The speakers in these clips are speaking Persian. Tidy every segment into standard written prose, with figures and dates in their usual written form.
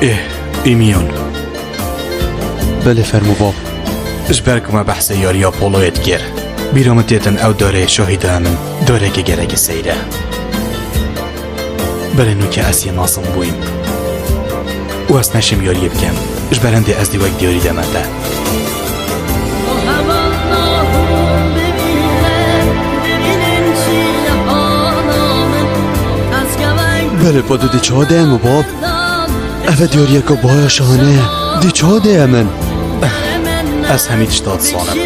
إيه إيميون. بله فرمو باب. جبرك ما بحث ياريا بولويت گیر. بیرامتیتن او داره شاهده من داره که گرگ سیره. بله نو که اسی ناسم بویم. و از نشم یاری بکن. جبرنده از دیوک دیاری دمنده. بله با دو دی چه ده امو باب؟ اوه دیاری که بایا شانه دی چه ده امن؟ از همین اشتاد سانم.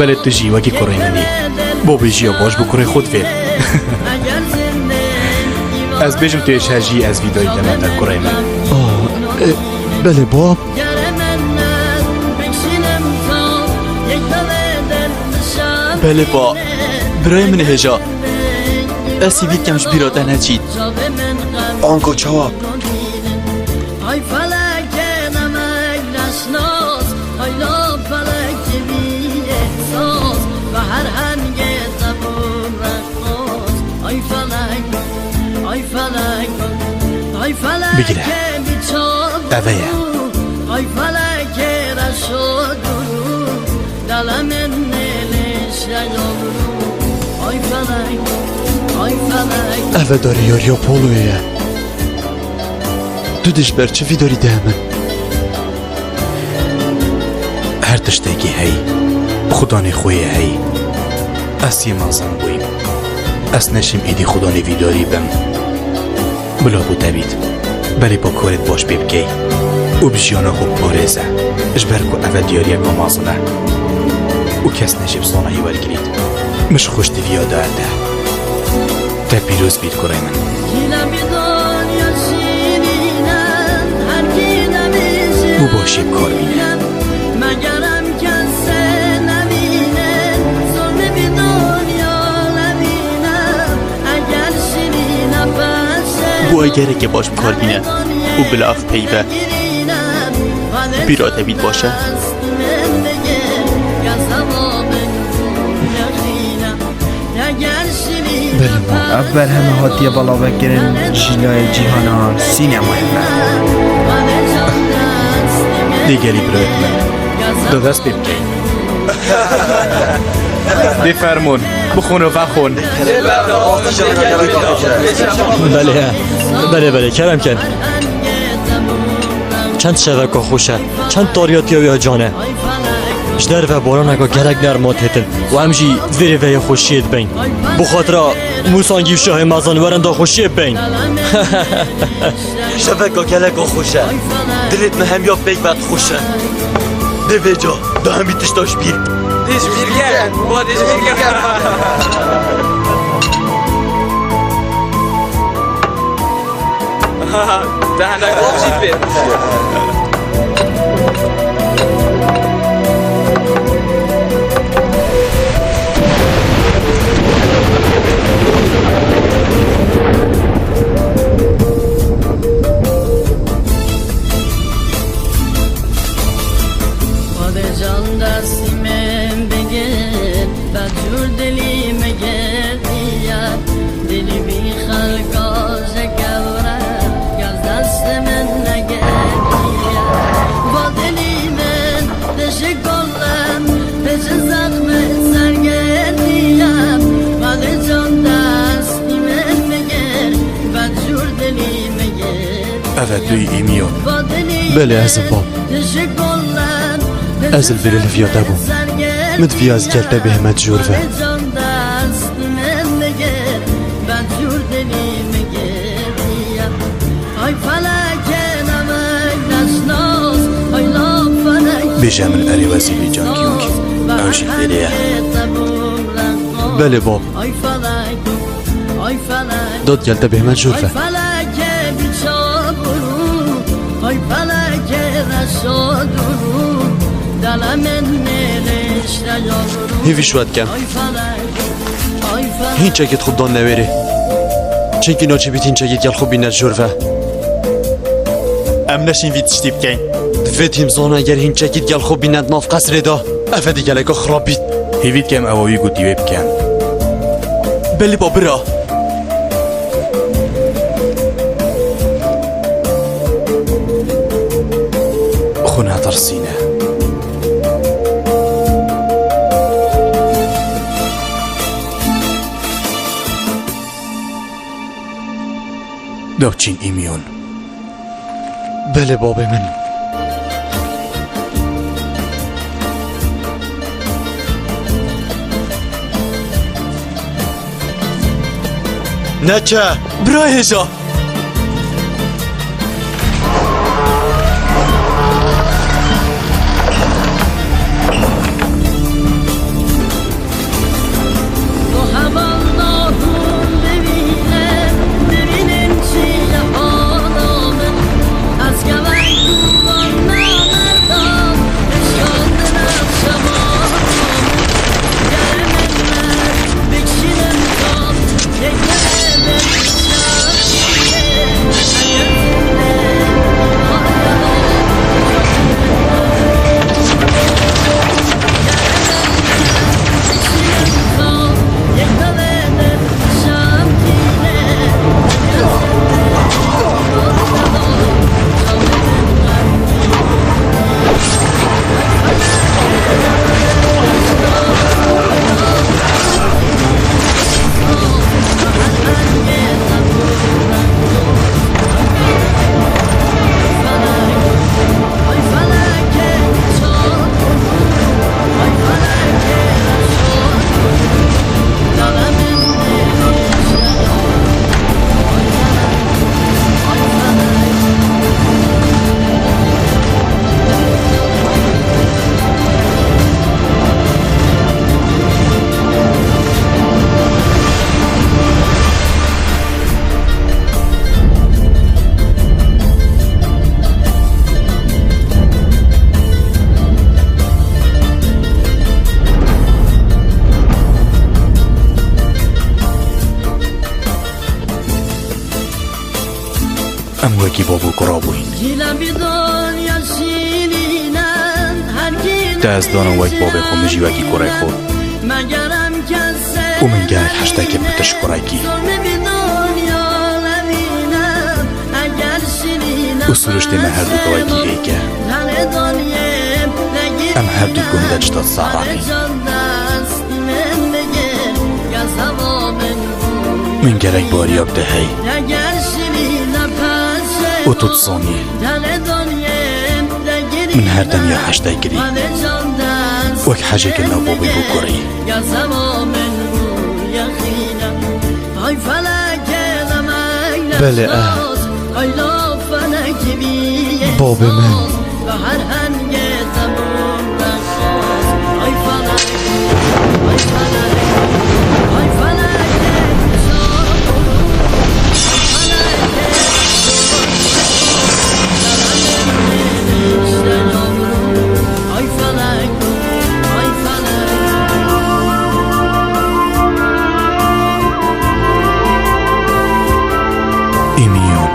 بله تو جیوکی کره منی. بابی جیا باش بکره خود فیل. از بیشم توی شهجی از ویدای دمنده کره من. بله باب. بله با برای من هجا اسی وید کمش بیراده نچید آنکو چاپ Ay felek emek nesnaz Ayla felek gibi ehsas Ve her henge tabur rekaz Ay felek Ay felek Ay felek بگیره. اوه. Ay felek reşad Delemin neliş yavru Ay felek Ay felek اوه داری یاریا پولویه دو دیش بر چه وی داری ده امن؟ هر تشتێکی هەی خودانی خۆیە هەی ئەسی مازن بوویم ئەس نەشیم ئیدی خودانی ویداری بم بلا بوو دەبیت بەری بۆ کۆرت بۆش پێ بکەی و بژیانە خۆ پۆرێزە ژبەر و ئەvە دیارەکە مازنە و کەس نەشیب سۆنەی وەرگریت مش خۆشتی ڤیادایەتە تە پیرۆز بیت کوڕی من Yine bir dünya şirinen Her gidemizim بوو باشی کار بینە Megerem kelse nevinen Sonra bir dünya levinen Eğer şirine bense بو اگره که باش بکار بینه او بلاف پیوه بیراده بید باشه بله ما اول همه هاتیه بالا بگیرن جیلای جیهانا سینمای دیگری برایت من دو دست پێ بکەین بفەرمونون بخۆن و بەخۆن بله کرم کن چند شبکه خوشه چند تاریاتی یا جانه جدر و باران اگه گرک نرمات هتن و همجی دوری وی خوشید بین بخاطر موسانگی و شاه مزان ورنده خوشید بین شبکه گلک خوشه دلت مهم یا بیگ بد خوشه دوی جا دا همی تشتاش بیر دیش بیرگن با دیش بیرگن دهنه خوشید بیر Can dersime begir Bacur delime geldi ya Deli bir halka zekevre Gaz destimin ne geldi ya Va delimin teşik ollem Teşik zahmet ser geldi ya Vali can destimin begir Bacur delime geldi ئەvە دوی ئیمیۆن Va delimin بله ازم باب teşik ollem ازل ویره لفیاده بوم مد فیاز گلته به همت جور و بێژە من ئەرێ وەزیری جانکیونک ئەوژی لێرەیە بله باب داد گلته به همت جور و هیوی شوید کم هین چکت خوب دان نویری چنکی ناچه بیت هین چکت گل خوب بیند جور و ام نشین وید تشتی بکن دوید همزان اگر هین چکت گل خوب بیند ناف قصر دا افه دی گلگا خراب بید هیویت کەم ئەوەوی گوتیوێ بکەن بله با برا ترسینه داوچین ایمیون بله باب من نچه برای هجا تو همالاتون ببینن چی آدامه از گوهی دوان نمردم اشکال نفسم آدامه گرم من بکشیدم تا یک ام وکی بابو کرا بوین دست دانم وک باب خو مجی وکی کرای خود و من گرد هشته که بتش کرای کی و سرشت من هر دو کوای کی ایگه ام هر دو گنده چطاد ساراقی من گرک باریاب ده هی و تو تصانی من هر دم یا هشته گری وک حاجه که نبابی بو کری بله باب من ایمیون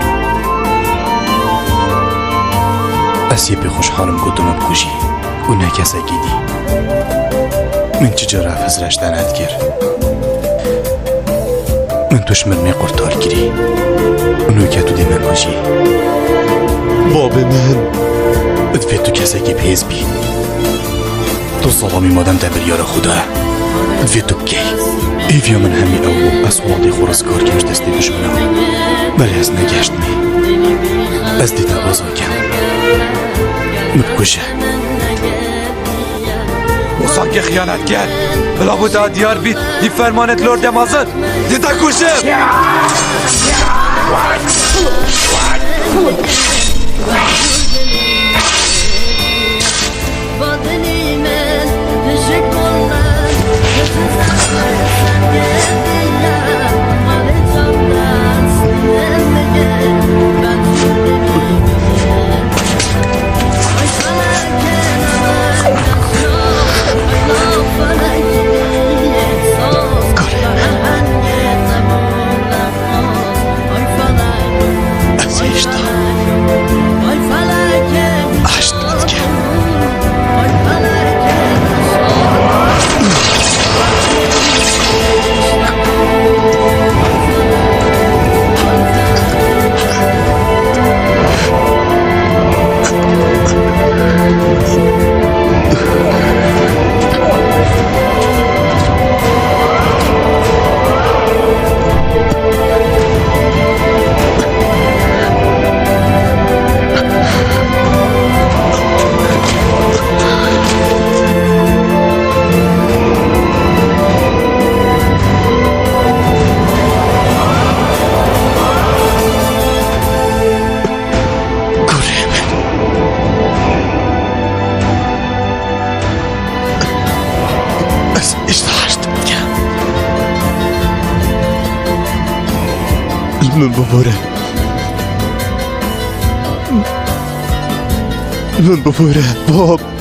اسی به خوشحالم کدوم بکوشی و نکسه گیدی من چجا رفت رشتنت گر من توش مرمی قرطال گیری اونو که تو دی من باشی باب من ادفه تو کسه گی پیز بی تو صلامی مادم دبر یار خدا ادفه تو بکی ایویا من همی او اسواقی خورسکار کمش دستی دشمنم بلی از نگشت می از دیتا بازا کم مبکشه موسان که خیانت کرد بلا بودا دیار بید دی فرمانت لرد مازن دیتا کشم Ez اشتهشت من ببوره من ببوره باب